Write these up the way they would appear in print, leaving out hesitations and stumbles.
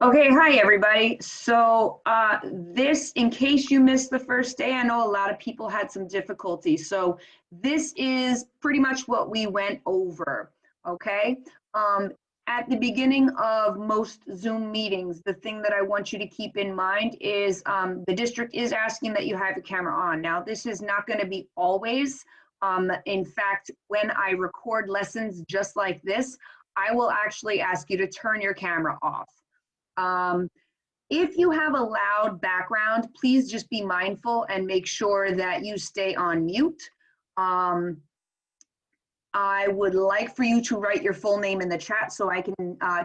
Okay, hi everybody. So in case you missed the first day, I know a lot of people had some difficulty. So this is pretty much what we went over, okay? Um, at the beginning of most Zoom meetings, the thing that I want you to keep in mind is the district is asking that you have your camera on. Now, this is not going to be always. In fact, when I record lessons just like this, I will actually ask you to turn your camera off. Um, if you have a loud background, please just be mindful and make sure that you stay on mute. I would like for you to write your full name in the chat so I can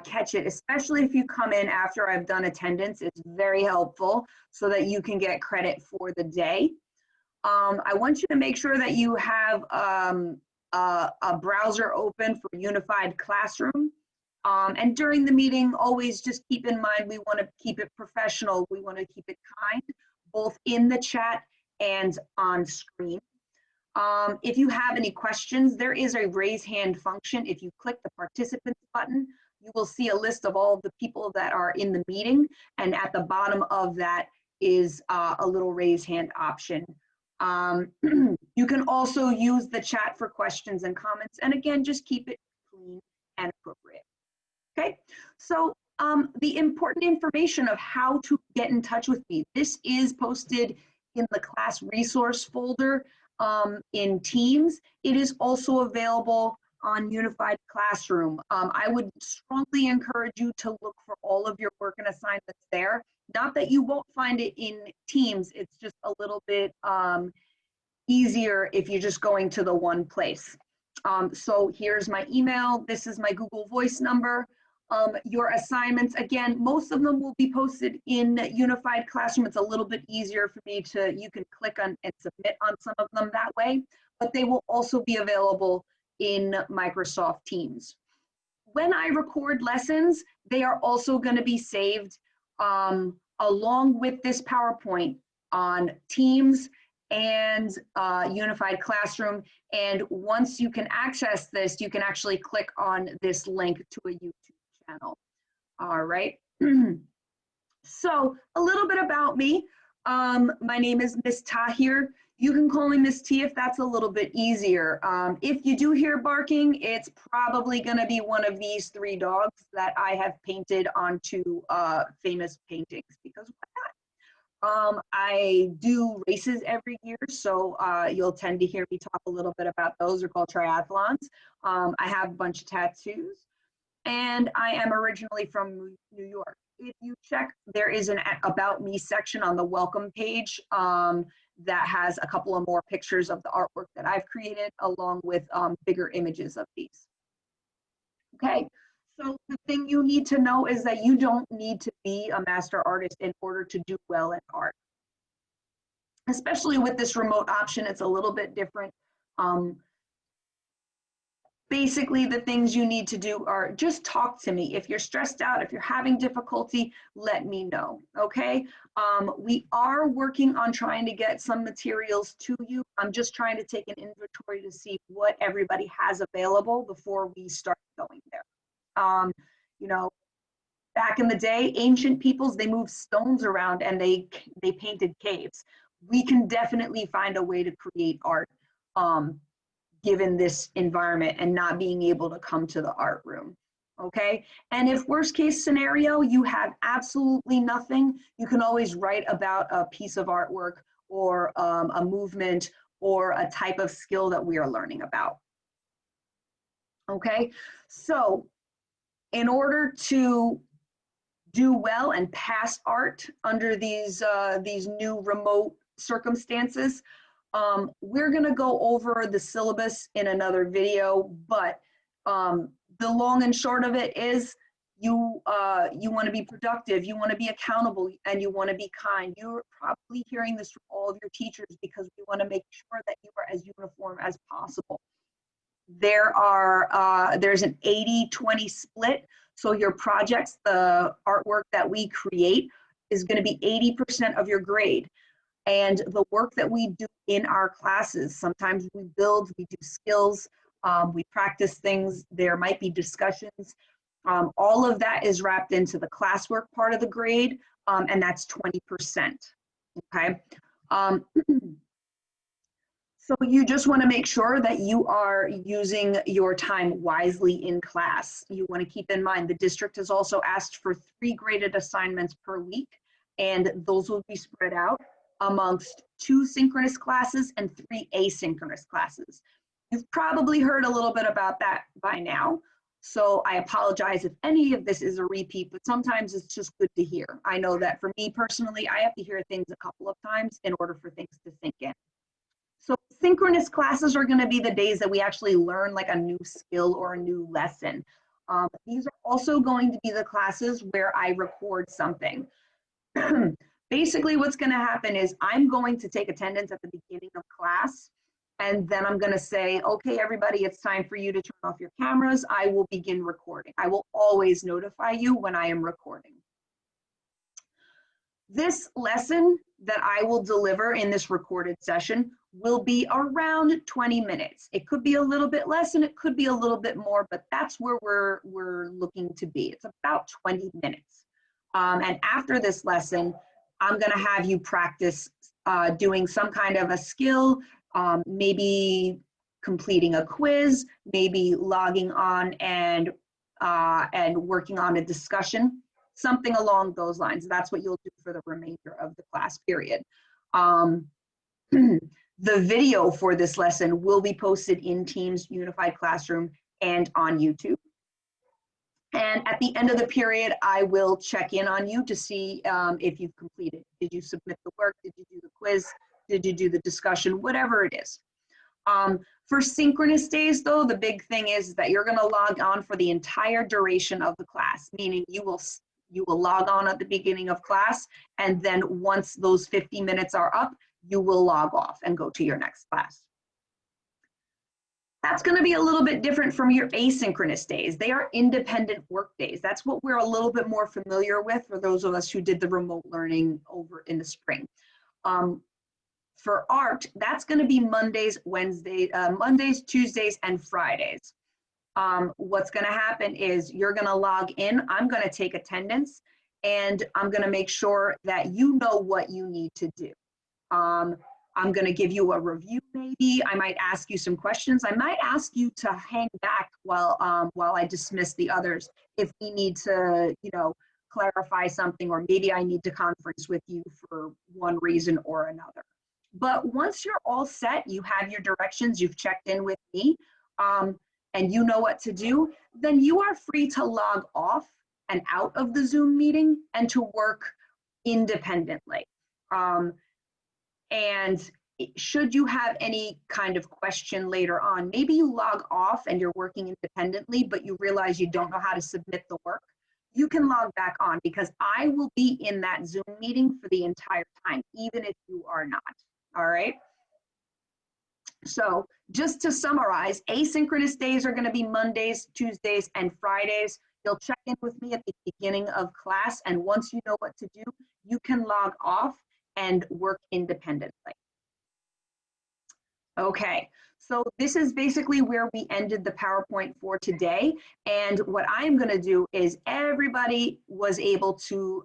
catch it, especially if you come in after I've done attendance. It's very helpful so that you can get credit for the day. I want you to make sure that you have a browser open for Unified Classroom. And during the meeting, always just keep in mind, we want to keep it professional. We want to keep it kind, both in the chat and on screen. If you have any questions, there is a raise hand function. If you click the participants button, you will see a list of all of the people that are in the meeting. And at the bottom of that is a little raise hand option. You can also use the chat for questions and comments. And again, just keep it clean and appropriate. Okay, so the important information of how to get in touch with me, this is posted in the class resource folder in Teams. It is also available on Unified Classroom. I would strongly encourage you to look for all of your work and assignments there. Not that you won't find it in Teams, it's just a little bit easier if you're just going to the one place. So here's my email. This is my Google Voice number. Your assignments, again, most of them will be posted in Unified Classroom. It's a little bit easier for me to, you can click on and submit on some of them that way, but they will also be available in Microsoft Teams. When I record lessons, they are also going to be saved along with this PowerPoint on Teams and Unified Classroom. And once you can access this, you can actually click on this link to a YouTube channel. All right. So a little bit about me. My name is Miss Tahir. You can call me Miss T if that's a little bit easier. If you do hear barking, it's probably going to be one of these three dogs that I have painted onto famous paintings, because why not? I do races every year, so you'll tend to hear me talk a little bit about those. They're called triathlons. I have a bunch of tattoos, and I am originally from New York. If you check, there is an About Me section on the welcome page that has a couple of more pictures of the artwork that I've created, along with bigger images of these. Okay, so the thing you need to know is that you don't need to be a master artist in order to do well in art. Especially with this remote option, it's a little bit different. Basically, the things you need to do are just talk to me. If you're stressed out, if you're having difficulty, let me know, okay? We are working on trying to get some materials to you. I'm just trying to take an inventory to see what everybody has available before we start going there. You know, back in the day, ancient peoples, they moved stones around and they painted caves. We can definitely find a way to create art given this environment and not being able to come to the art room, okay? And if worst case scenario, you have absolutely nothing, you can always write about a piece of artwork or a movement or a type of skill that we are learning about, okay? So in order to do well and pass art under these new remote circumstances, we're going to go over the syllabus in another video, but the long and short of it is you want to be productive, you want to be accountable, and you want to be kind. You're probably hearing this from all of your teachers because we want to make sure that you are as uniform as possible. There's an 80-20 split. So your projects, the artwork that we create, is going to be 80% of your grade. And the work that we do in our classes, sometimes we build, we do skills, we practice things, there might be discussions. All of that is wrapped into the classwork part of the grade, and that's 20%, okay? So you just want to make sure that you are using your time wisely in class. You want to keep in mind the district has also asked for 3 graded assignments per week, and those will be spread out amongst 2 synchronous classes and 3 asynchronous classes. You've probably heard a little bit about that by now, so I apologize if any of this is a repeat, but sometimes it's just good to hear. I know that for me personally, I have to hear things a couple of times in order for things to sink in. So synchronous classes are going to be the days that we actually learn like a new skill or a new lesson. These are also going to be the classes where I record something. Basically, what's going to happen is I'm going to take attendance at the beginning of class, and then I'm going to say, okay, everybody, it's time for you to turn off your cameras. I will begin recording. I will always notify you when I am recording. This lesson that I will deliver in this recorded session will be around 20 minutes. It could be a little bit less and it could be a little bit more, but that's where we're looking to be. It's about 20 minutes. And after this lesson, I'm gonna have you practice doing some kind of a skill, maybe completing a quiz, maybe logging on and working on a discussion. Something along those lines. That's what you'll do for the remainder of the class period. The video for this lesson will be posted in Teams Unified Classroom and on YouTube. And at the end of the period, I will check in on you to see if you've completed. Did you submit the work? Did you do the quiz? Did you do the discussion? Whatever it is. For synchronous days, though, the big thing is that you're going to log on for the entire duration of the class, meaning you will log on at the beginning of class, and then once those 50 minutes are up, you will log off and go to your next class. That's going to be a little bit different from your asynchronous days. They are independent work days. That's what we're a little bit more familiar with for those of us who did the remote learning over in the spring. For art, that's going to be Mondays, Tuesdays, and Fridays. What's going to happen is you're going to log in. I'm going to take attendance, and I'm going to make sure that you know what you need to do. I'm going to give you a review, maybe. I might ask you some questions. I might ask you to hang back while I dismiss the others if we need to, clarify something, or maybe I need to conference with you for one reason or another. But once you're all set, you have your directions, you've checked in with me, and you know what to do, then you are free to log off and out of the Zoom meeting and to work independently. And should you have any kind of question later on, maybe you log off and you're working independently, but you realize you don't know how to submit the work, you can log back on, because I will be in that Zoom meeting for the entire time, even if you are not. All right. So just to summarize, asynchronous days are going to be Mondays, Tuesdays, and Fridays. You'll check in with me at the beginning of class, and once you know what to do, you can log off and work independently. Okay, so this is basically where we ended the PowerPoint for today. And what I'm going to do is, everybody was able to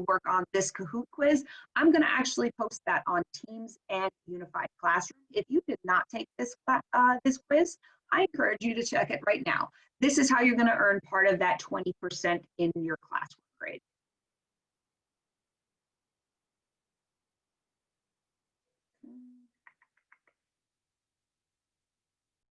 work on this Kahoot quiz. I'm going to actually post that on Teams and Unified Classroom. If you did not take this quiz, I encourage you to check it right now. This is how you're going to earn part of that 20% in your classwork grade.